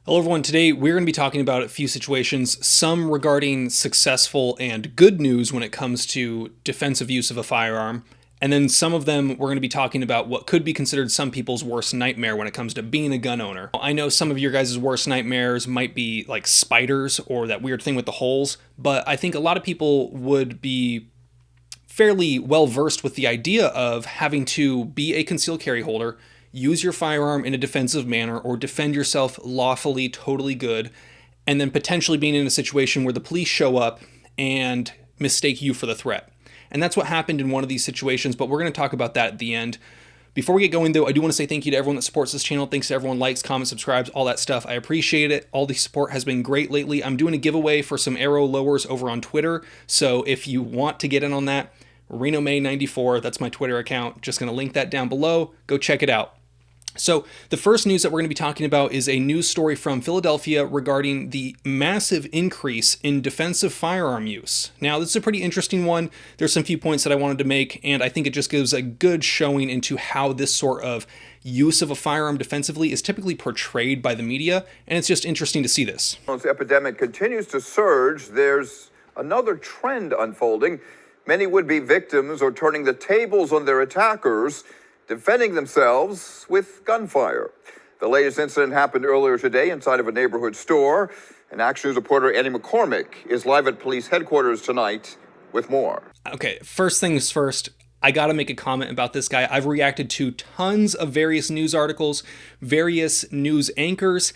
Hello everyone, today we're going to be talking about a few situations, some regarding successful and good news when it comes to defensive use of a firearm, and then some of them we're going to be talking about what could be considered some people's worst nightmare when it comes to being a gun owner. I know some of your guys' worst nightmares might be like spiders or that weird thing with the holes, but I think a lot of people would be fairly well versed with the idea of having to be a concealed carry holder, use your firearm in a defensive manner, or defend yourself lawfully, totally good, and then potentially being in a situation where the police show up and mistake you for the threat. And that's what happened in one of these situations, but we're going to talk about that at the end. Before we get going, though, I do want to say thank you to everyone that supports this channel. Thanks to everyone likes, comments, subscribes, all that stuff. I appreciate it. All the support has been great lately. I'm doing a giveaway for some arrow lowers over on Twitter, so if you want to get in on that, Reno May 94, that's my Twitter account. Just going to link that down below. Go check it out. So the first news that we're going to be talking about is a news story from Philadelphia regarding the massive increase in defensive firearm use. Now, this is a pretty interesting one. There's some few points that I wanted to make, and I think it just gives a good showing into how this sort of use of a firearm defensively is typically portrayed by the media, and it's just interesting to see this. As the epidemic continues to surge, there's another trend unfolding. Many would-be victims are turning the tables on their attackers, defending themselves with gunfire. The latest incident happened earlier today inside of a neighborhood store. And Action News reporter Annie McCormick is live at police headquarters tonight with more. Okay, first things first, I gotta make a comment about this guy. I've reacted to tons of various news articles, various news anchors.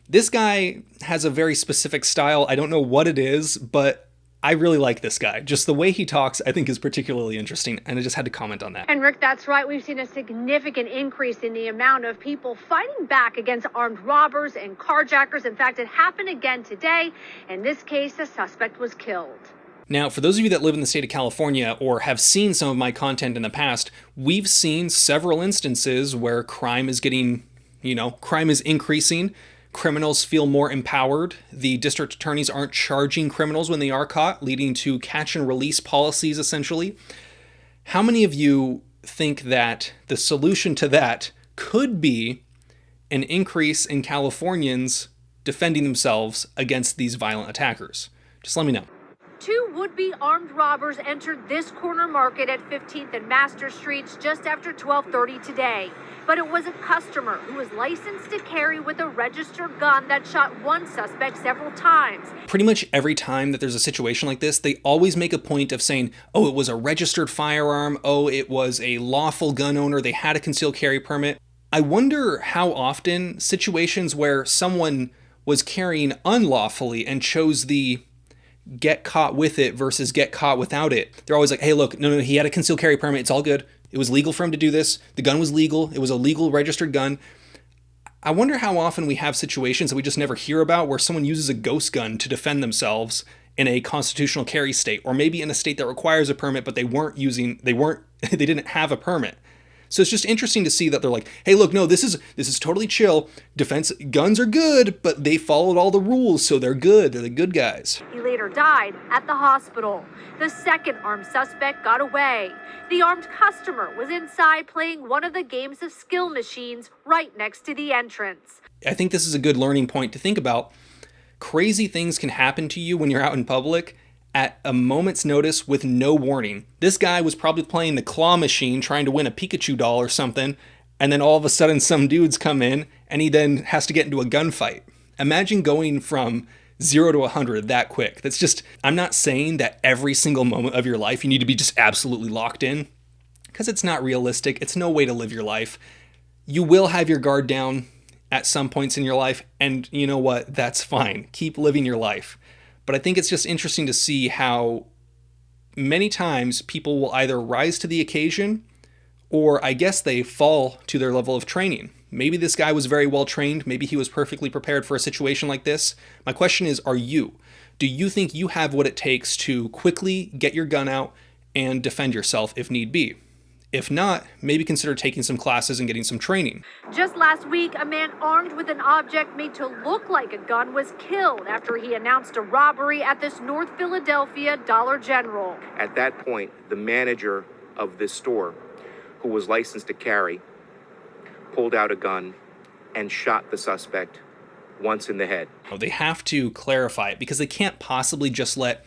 This guy has a very specific style. I don't know what it is, but I really like this guy. Just the way he talks, I think, is particularly interesting, and I just had to comment on that. And Rick, that's right. We've seen a significant increase in the amount of people fighting back against armed robbers and carjackers. In fact, it happened again today. In this case, the suspect was killed. Now, for those of you that live in the state of California or have seen some of my content in the past, we've seen several instances where crime is crime is increasing. Criminals feel more empowered. The district attorneys aren't charging criminals when they are caught, leading to catch and release policies, essentially. How many of you think that the solution to that could be an increase in Californians defending themselves against these violent attackers? Just let me know. Two would-be armed robbers entered this corner market at 15th and Master Streets just after 12:30 today. But it was a customer who was licensed to carry with a registered gun that shot one suspect several times. Pretty much every time that there's a situation like this, they always make a point of saying, oh, it was a registered firearm. Oh, it was a lawful gun owner. They had a concealed carry permit. I wonder how often situations where someone was carrying unlawfully and chose the get caught with it versus get caught without it. They're always like, hey, look, no, he had a concealed carry permit. It's all good. It was legal for him to do this. The gun was legal. It was a legal registered gun. I wonder how often we have situations that we just never hear about where someone uses a ghost gun to defend themselves in a constitutional carry state, or maybe in a state that requires a permit, but they didn't have a permit. So it's just interesting to see that they're like, hey, look, no, this is totally chill. Defense guns are good, but they followed all the rules, so they're good. They're the good guys. He later died at the hospital. The second armed suspect got away. The armed customer was inside playing one of the games of skill machines right next to the entrance. I think this is a good learning point to think about. Crazy things can happen to you when you're out in public at a moment's notice with no warning. This guy was probably playing the claw machine trying to win a Pikachu doll or something, and then all of a sudden some dudes come in and he then has to get into a gunfight. Imagine going from 0 to 100 that quick. That's just, I'm not saying that every single moment of your life you need to be just absolutely locked in, because it's not realistic. It's no way to live your life. You will have your guard down at some points in your life, and you know what? That's fine. Keep living your life. But I think it's just interesting to see how many times people will either rise to the occasion or I guess they fall to their level of training. Maybe this guy was very well trained. Maybe he was perfectly prepared for a situation like this. My question is, are you? Do you think you have what it takes to quickly get your gun out and defend yourself if need be? If not, maybe consider taking some classes and getting some training. Just last week, a man armed with an object made to look like a gun was killed after he announced a robbery at this North Philadelphia Dollar General. At that point, the manager of this store, who was licensed to carry, pulled out a gun and shot the suspect once in the head. They have to clarify it because they can't possibly just let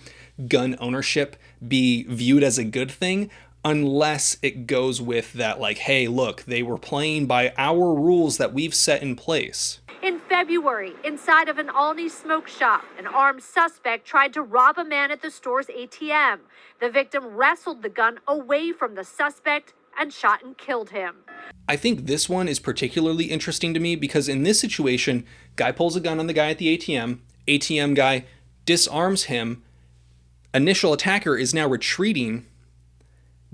gun ownership be viewed as a good thing unless it goes with that, like, hey, look, they were playing by our rules that we've set in place. In February, inside of an Alney smoke shop, an armed suspect tried to rob a man at the store's ATM. The victim wrestled the gun away from the suspect and shot and killed him. I think this one is particularly interesting to me because in this situation, guy pulls a gun on the guy at the ATM guy disarms him, initial attacker is now retreating.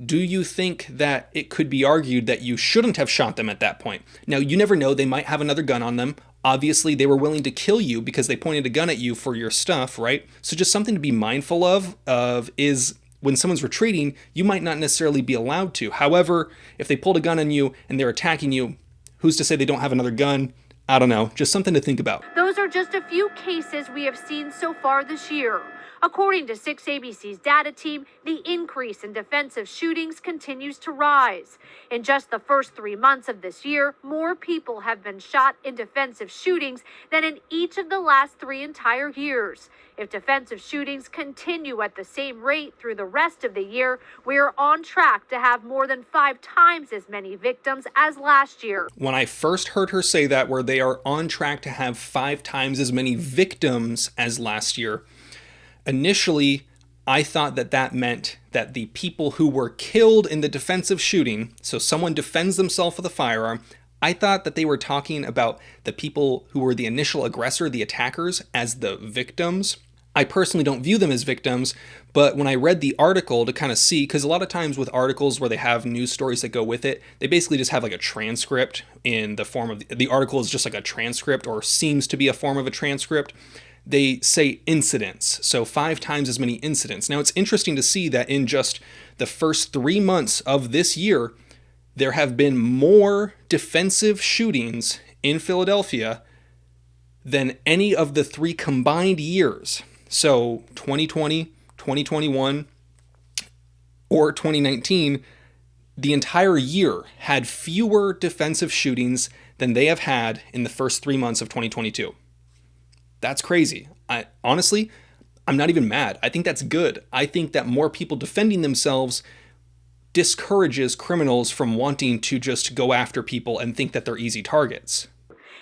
Do you think that it could be argued that you shouldn't have shot them at that point? Now, you never know, they might have another gun on them. Obviously, they were willing to kill you because they pointed a gun at you for your stuff, right? So just something to be mindful of is when someone's retreating, you might not necessarily be allowed to. However, if they pulled a gun on you and they're attacking you, who's to say they don't have another gun? I don't know, just something to think about. Those are just a few cases we have seen so far this year. According to 6ABC's data team, the increase in defensive shootings continues to rise. In just the first 3 months of this year, more people have been shot in defensive shootings than in each of the last 3 entire years. If defensive shootings continue at the same rate through the rest of the year, we are on track to have more than 5 times as many victims as last year. When I first heard her say that, where they are on track to have 5 times as many victims as last year, initially, I thought that that meant that the people who were killed in the defensive shooting, so someone defends themselves with a firearm, I thought that they were talking about the people who were the initial aggressor, the attackers, as the victims. I personally don't view them as victims, but when I read the article to kind of see, because a lot of times with articles where they have news stories that go with it, they basically just have like a transcript in the form of, the article is just like a transcript or seems to be a form of a transcript. They say incidents, so 5 times as many incidents. Now, it's interesting to see that in just the first 3 months of this year, there have been more defensive shootings in Philadelphia than any of the 3 combined years. So 2020, 2021, or 2019, the entire year had fewer defensive shootings than they have had in the first 3 months of 2022. That's crazy. Honestly, I'm not even mad. I think that's good. I think that more people defending themselves discourages criminals from wanting to just go after people and think that they're easy targets.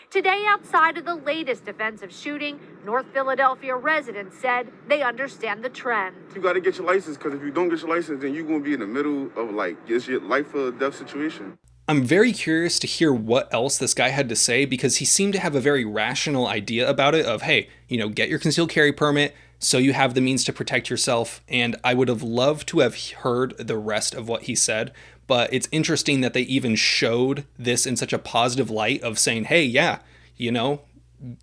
Today, outside of the latest defensive shooting, North Philadelphia residents said they understand the trend. You got to get your license, because if you don't get your license, then you're going to be in the middle of, like, it's your life or death situation. I'm very curious to hear what else this guy had to say, because he seemed to have a very rational idea about it of, hey, get your concealed carry permit so you have the means to protect yourself. And I would have loved to have heard the rest of what he said. But it's interesting that they even showed this in such a positive light of saying, hey, yeah,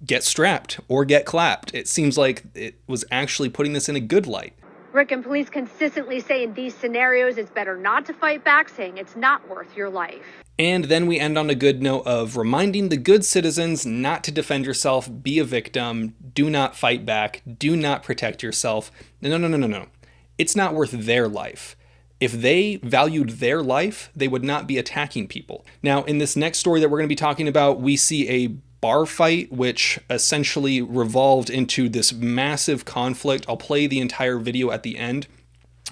get strapped or get clapped. It seems like it was actually putting this in a good light. Rick, and police consistently say in these scenarios it's better not to fight back, saying it's not worth your life. And then we end on a good note of reminding the good citizens not to defend yourself, be a victim, do not fight back, do not protect yourself. No. It's not worth their life. If they valued their life, they would not be attacking people. Now, in this next story that we're going to be talking about, we see a bar fight, which essentially revolved into this massive conflict. I'll play the entire video at the end.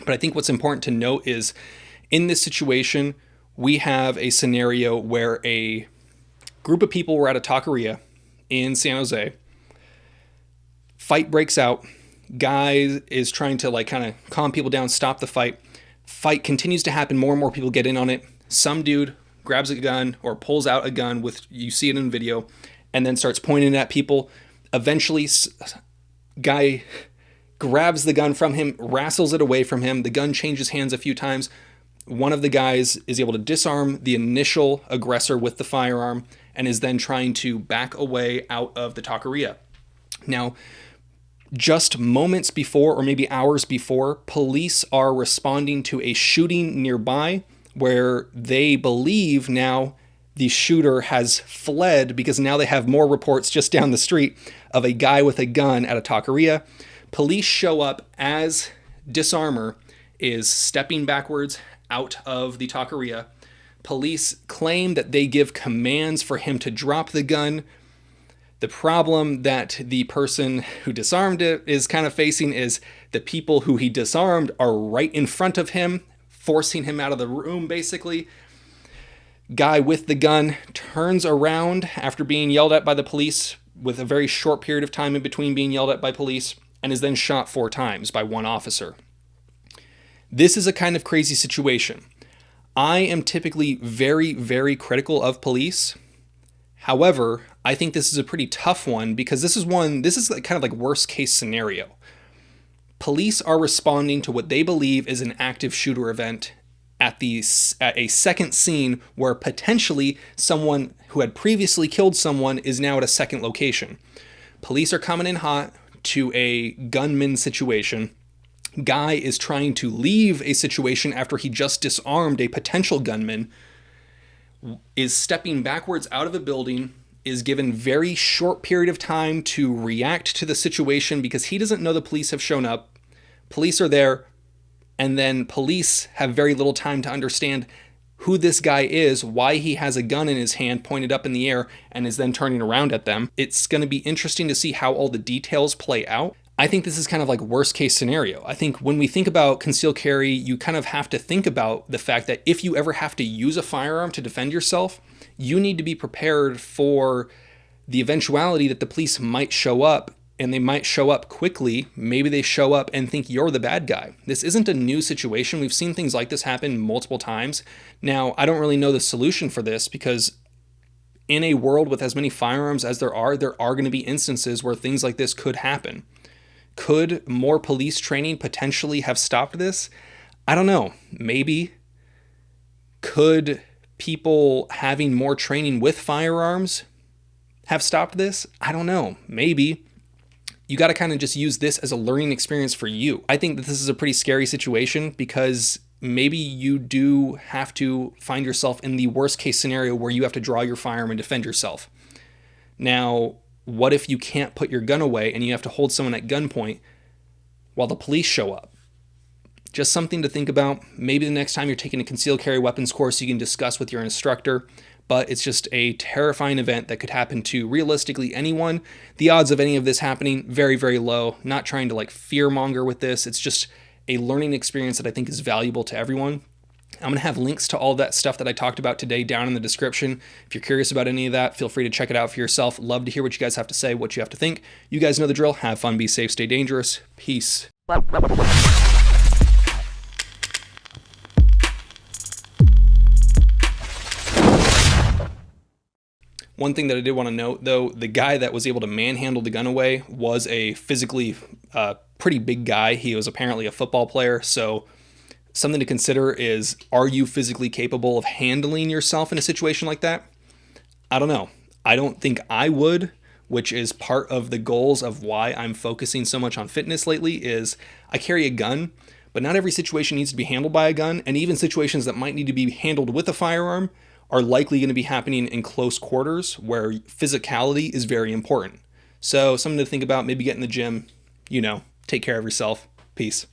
But I think what's important to note is in this situation, we have a scenario where a group of people were at a taqueria in San Jose. Fight breaks out. Guy is trying to kind of calm people down, stop the fight. Fight continues to happen. More and more people get in on it. Some dude grabs a gun or pulls out a gun you see it in video, and then starts pointing at people. Eventually, guy grabs the gun from him, wrestles it away from him. The gun changes hands a few times. One of the guys is able to disarm the initial aggressor with the firearm and is then trying to back away out of the taqueria. Now, just moments before, or maybe hours before, police are responding to a shooting nearby where they believe now the shooter has fled because now they have more reports just down the street of a guy with a gun at a taqueria. Police show up as Disarmer is stepping backwards out of the taqueria. Police claim that they give commands for him to drop the gun. The problem that the person who disarmed it is kind of facing is the people who he disarmed are right in front of him, forcing him out of the room, basically. Guy with the gun turns around after being yelled at by the police with a very short period of time in between being yelled at by police, and is then shot 4 times by one officer. This is a kind of crazy situation. I am typically very, very critical of police. However, I think this is a pretty tough one because this is kind of like worst case scenario. Police are responding to what they believe is an active shooter event at a second scene where potentially someone who had previously killed someone is now at a second location. Police are coming in hot to a gunman situation. Guy is trying to leave a situation after he just disarmed a potential gunman, is stepping backwards out of the building, is given very short period of time to react to the situation because he doesn't know the police have shown up. Police are there, and then police have very little time to understand who this guy is, why he has a gun in his hand pointed up in the air and is then turning around at them. It's going to be interesting to see how all the details play out. I think this is kind of like worst case scenario. I think when we think about concealed carry, you kind of have to think about the fact that if you ever have to use a firearm to defend yourself, you need to be prepared for the eventuality that the police might show up, and they might show up quickly. Maybe they show up and think you're the bad guy. This isn't a new situation. We've seen things like this happen multiple times. Now, I don't really know the solution for this because in a world with as many firearms as there are going to be instances where things like this could happen. Could more police training potentially have stopped this? I don't know. Maybe. Could people having more training with firearms have stopped this? I don't know. Maybe. You got to kind of just use this as a learning experience for you. I think that this is a pretty scary situation because maybe you do have to find yourself in the worst case scenario where you have to draw your firearm and defend yourself. Now, what if you can't put your gun away and you have to hold someone at gunpoint while the police show up? Just something to think about. Maybe the next time you're taking a concealed carry weapons course, you can discuss with your instructor, but it's just a terrifying event that could happen to realistically anyone. The odds of any of this happening, very, very low. Not trying to like fear monger with this. It's just a learning experience that I think is valuable to everyone. I'm going to have links to all that stuff that I talked about today down in the description. If you're curious about any of that, feel free to check it out for yourself. Love to hear what you guys have to say, what you have to think. You guys know the drill. Have fun, be safe, stay dangerous. Peace. One thing that I did want to note, though, the guy that was able to manhandle the gun away was a physically pretty big guy. He was apparently a football player, so something to consider is, are you physically capable of handling yourself in a situation like that? I don't know. I don't think I would, which is part of the goals of why I'm focusing so much on fitness lately, is I carry a gun, but not every situation needs to be handled by a gun, and even situations that might need to be handled with a firearm are likely going to be happening in close quarters where physicality is very important. So something to think about, maybe get in the gym, take care of yourself. Peace.